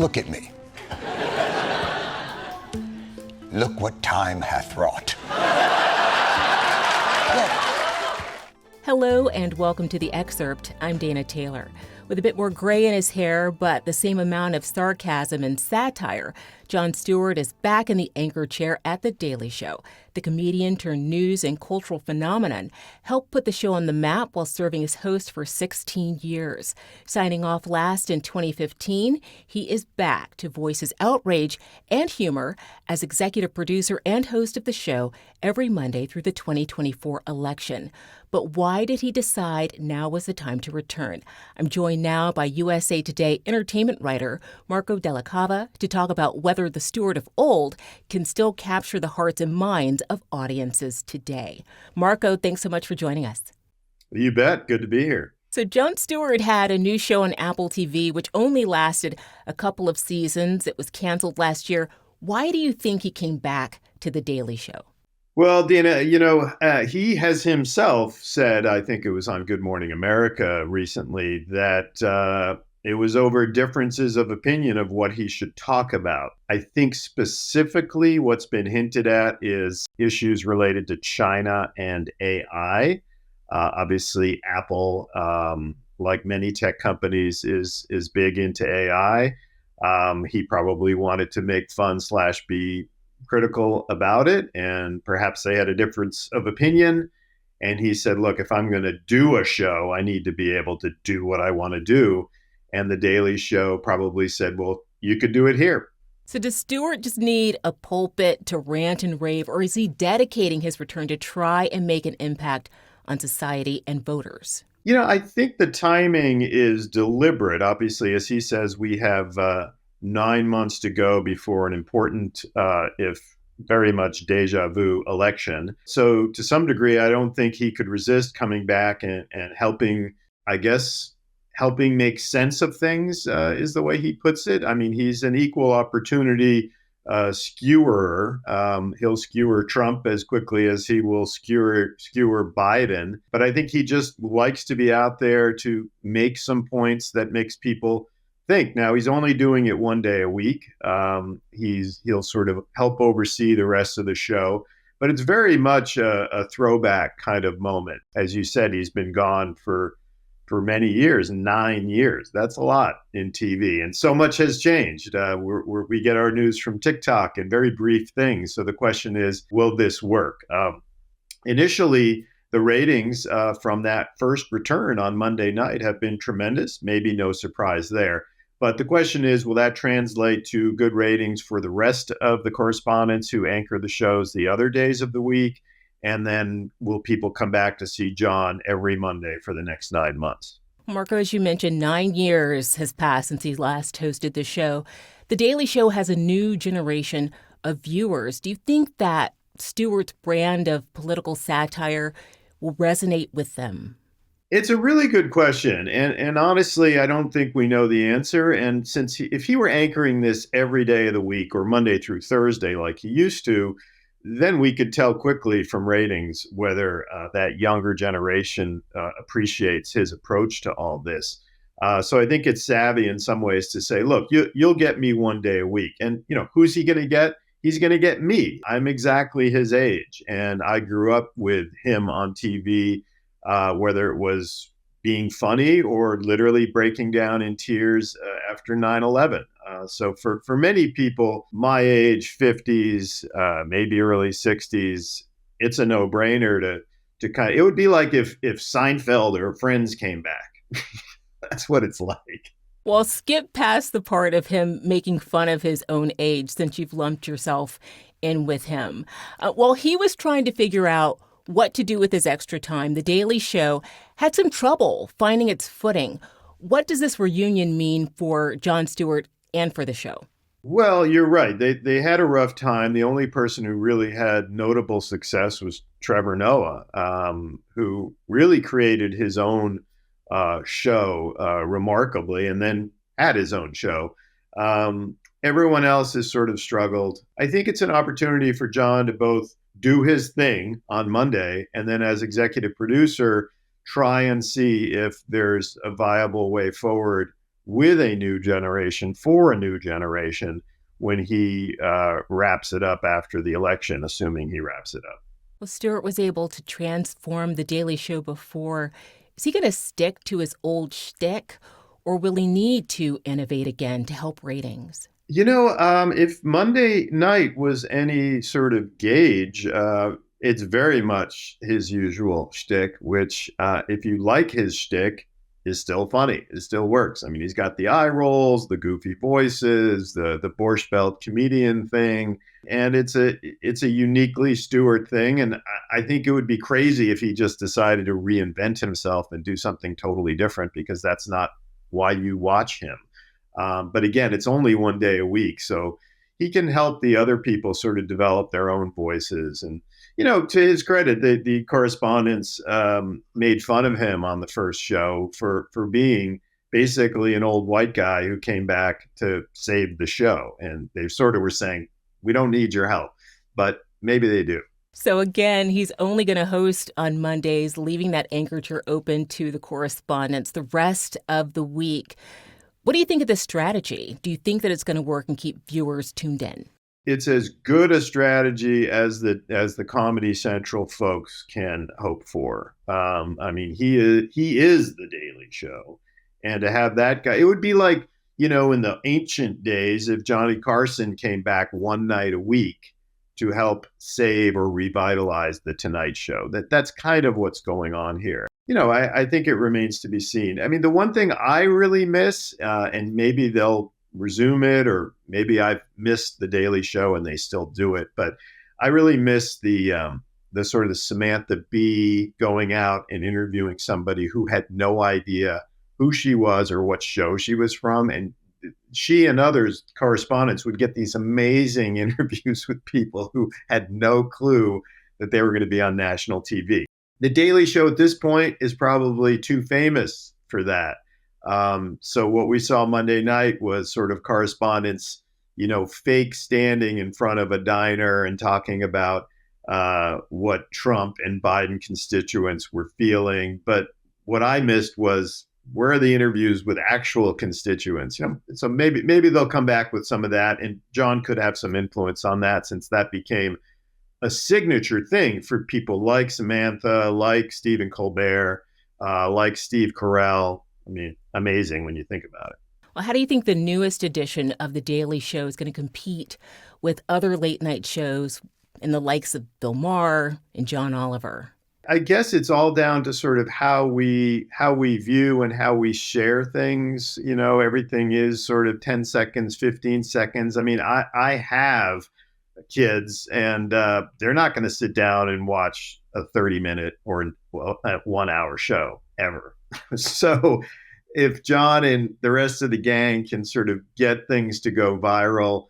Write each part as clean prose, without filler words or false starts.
Look at me. Look what time hath wrought. Hello and welcome to The Excerpt. I'm Dana Taylor. With a bit more gray in his hair, but the same amount of sarcasm and satire, Jon Stewart is back in the anchor chair at The Daily Show. The comedian turned news and cultural phenomenon helped put the show on the map while serving as host for 16 years. Signing off last in 2015, he is back to voice his outrage and humor as executive producer and host of the show every Monday through the 2024 election. But why did he decide now was the time to return? I'm joined now by USA Today entertainment writer Marco Della Cava to talk about whether the Stewart of old can still capture the hearts and minds of audiences today. Marco, thanks so much for joining us. You bet. Good to be here. So Jon Stewart had a new show on Apple TV, which only lasted a couple of seasons. It was canceled last year. Why do you think he came back to The Daily Show? Well, Dana, he has himself said, I think it was on Good Morning America recently, that it was over differences of opinion of what he should talk about. I think specifically what's been hinted at is issues related to China and AI. Obviously, Apple, like many tech companies, is big into AI. He probably wanted to make fun / be critical about it, and perhaps they had a difference of opinion. And he said, look, if I'm going to do a show, I need to be able to do what I want to do. And The Daily Show probably said, well, you could do it here. So does Stewart just need a pulpit to rant and rave, or is he dedicating his return to try and make an impact on society and voters? I think the timing is deliberate. Obviously, as he says, we have 9 months to go before an important, if very much deja vu election. So to some degree, I don't think he could resist coming back and helping make sense of things, is the way he puts it. I mean, he's an equal opportunity skewer. He'll skewer Trump as quickly as he will skewer Biden. But I think he just likes to be out there to make some points that makes people think. Now, he's only doing it one day a week. He'll sort of help oversee the rest of the show. But it's very much a throwback kind of moment. As you said, he's been gone for many years, 9 years. That's a lot in TV. And so much has changed. We get our news from TikTok and very brief things. So the question is, will this work? Initially, the ratings from that first return on Monday night have been tremendous. Maybe no surprise there. But the question is, will that translate to good ratings for the rest of the correspondents who anchor the shows the other days of the week? And then will people come back to see Jon every Monday for the next 9 months? Marco, as you mentioned, 9 years has passed since he last hosted the show. The Daily Show has a new generation of viewers. Do you think that Stewart's brand of political satire will resonate with them? It's a really good question. And honestly, I don't think we know the answer. And if he were anchoring this every day of the week or Monday through Thursday like he used to, then we could tell quickly from ratings whether that younger generation appreciates his approach to all this. So I think it's savvy in some ways to say, look, you'll get me one day a week. And, who's he going to get? He's going to get me. I'm exactly his age. And I grew up with him on TV, whether it was being funny or literally breaking down in tears after 9/11. So for many people, my age, 50s, maybe early 60s, it's a no-brainer to kind of, it would be like if Seinfeld or Friends came back. That's what it's like. Well, skip past the part of him making fun of his own age, since you've lumped yourself in with him. While he was trying to figure out what to do with his extra time, The Daily Show had some trouble finding its footing. What does this reunion mean for Jon Stewart and for the show? Well, you're right. They had a rough time. The only person who really had notable success was Trevor Noah, who really created his own show remarkably, and then had his own show. Everyone else has sort of struggled. I think it's an opportunity for Jon to both do his thing on Monday and then as executive producer, try and see if there's a viable way forward with a new generation for a new generation when he wraps it up after the election, assuming he wraps it up. Well, Stewart was able to transform The Daily Show before. Is he going to stick to his old shtick, or will he need to innovate again to help ratings? If Monday night was any sort of gauge, it's very much his usual shtick, which, if you like his shtick, is still funny. It still works. I mean, he's got the eye rolls, the goofy voices, the Borscht Belt comedian thing, and it's a uniquely Stewart thing. And I think it would be crazy if he just decided to reinvent himself and do something totally different, because that's not why you watch him. But again, it's only one day a week, so he can help the other people sort of develop their own voices. And to his credit, the correspondents made fun of him on the first show for being basically an old white guy who came back to save the show, and they sort of were saying, "We don't need your help," but maybe they do. So again, he's only going to host on Mondays, leaving that anchor chair open to the correspondents the rest of the week. What do you think of this strategy? Do you think that it's going to work and keep viewers tuned in? It's as good a strategy as the Comedy Central folks can hope for. I mean, he is the Daily Show, and to have that guy, it would be like in the ancient days if Johnny Carson came back one night a week to help save or revitalize the Tonight Show. That's kind of what's going on here. I think it remains to be seen. I mean, the one thing I really miss, and maybe they'll resume it, or maybe I've missed the Daily Show and they still do it, but I really miss the sort of the Samantha Bee going out and interviewing somebody who had no idea who she was or what show she was from. And she and others correspondents would get these amazing interviews with people who had no clue that they were going to be on national TV. The Daily Show at this point is probably too famous for that. So what we saw Monday night was sort of correspondents, fake standing in front of a diner and talking about what Trump and Biden constituents were feeling. But what I missed was, where are the interviews with actual constituents? So maybe they'll come back with some of that, and John could have some influence on that, since that became a signature thing for people like Samantha, like Stephen Colbert, like Steve Carell. I mean, amazing when you think about it. Well, how do you think the newest edition of The Daily Show is going to compete with other late night shows and the likes of Bill Maher and John Oliver? I guess it's all down to sort of how we view and how we share things. Everything is sort of 10 seconds, 15 seconds. I mean, I have kids, and they're not going to sit down and watch a 30-minute or a 1 hour show ever. So if John and the rest of the gang can sort of get things to go viral,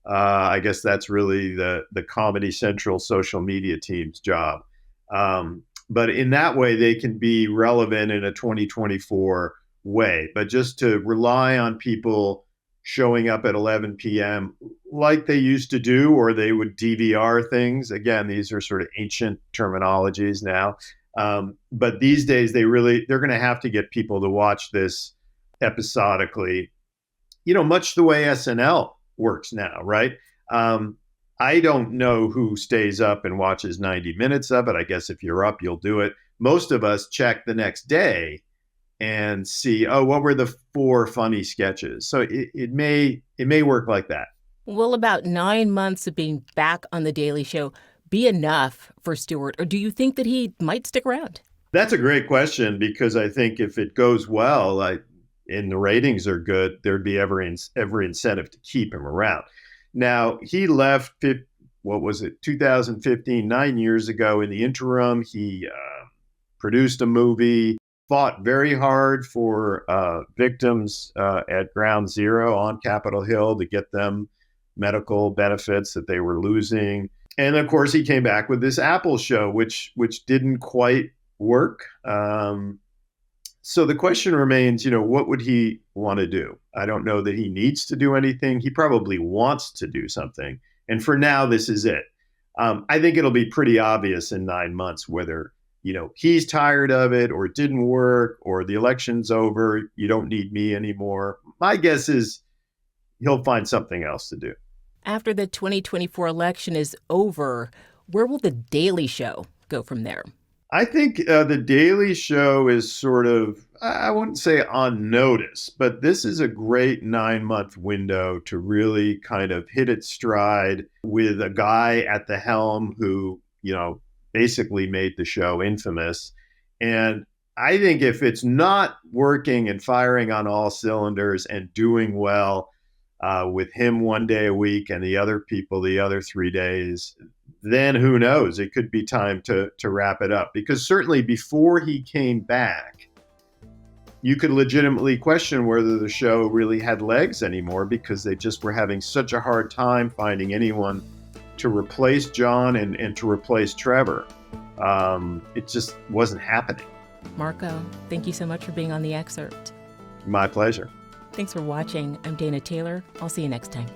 I guess that's really the Comedy Central social media team's job. But in that way, they can be relevant in a 2024 way. But just to rely on people showing up at 11 p.m. like they used to do, or they would DVR things. Again, these are sort of ancient terminologies now. But these days, they're going to have to get people to watch this episodically, much the way SNL works now, right? I don't know who stays up and watches 90 minutes of it. I guess if you're up, you'll do it. Most of us check the next day and see, what were the 4 funny sketches? So it may work like that. Will about 9 months of being back on The Daily Show be enough for Stewart, or do you think that he might stick around? That's a great question, because I think if it goes well, and the ratings are good, there'd be every incentive to keep him around. Now, he left, 2015, 9 years ago. In the interim, he produced a movie, fought very hard for victims at Ground Zero on Capitol Hill to get them medical benefits that they were losing. And of course, he came back with this Apple show, which didn't quite work. So the question remains, what would he want to do? I don't know that he needs to do anything. He probably wants to do something. And for now, this is it. I think it'll be pretty obvious in 9 months whether, he's tired of it, or it didn't work, or the election's over, you don't need me anymore. my guess is he'll find something else to do. After the 2024 election is over, where will The Daily Show go from there? I think The Daily Show is sort of, I wouldn't say on notice, but this is a great 9-month window to really kind of hit its stride with a guy at the helm who, basically made the show infamous. And I think if it's not working and firing on all cylinders and doing well with him one day a week and the other people the other 3 days, then who knows? It could be time to wrap it up. Because certainly before he came back, you could legitimately question whether the show really had legs anymore because they just were having such a hard time finding anyone to replace John and to replace Trevor. It just wasn't happening. Marco, thank you so much for being on The Excerpt. My pleasure. Thanks for watching. I'm Dana Taylor. I'll see you next time.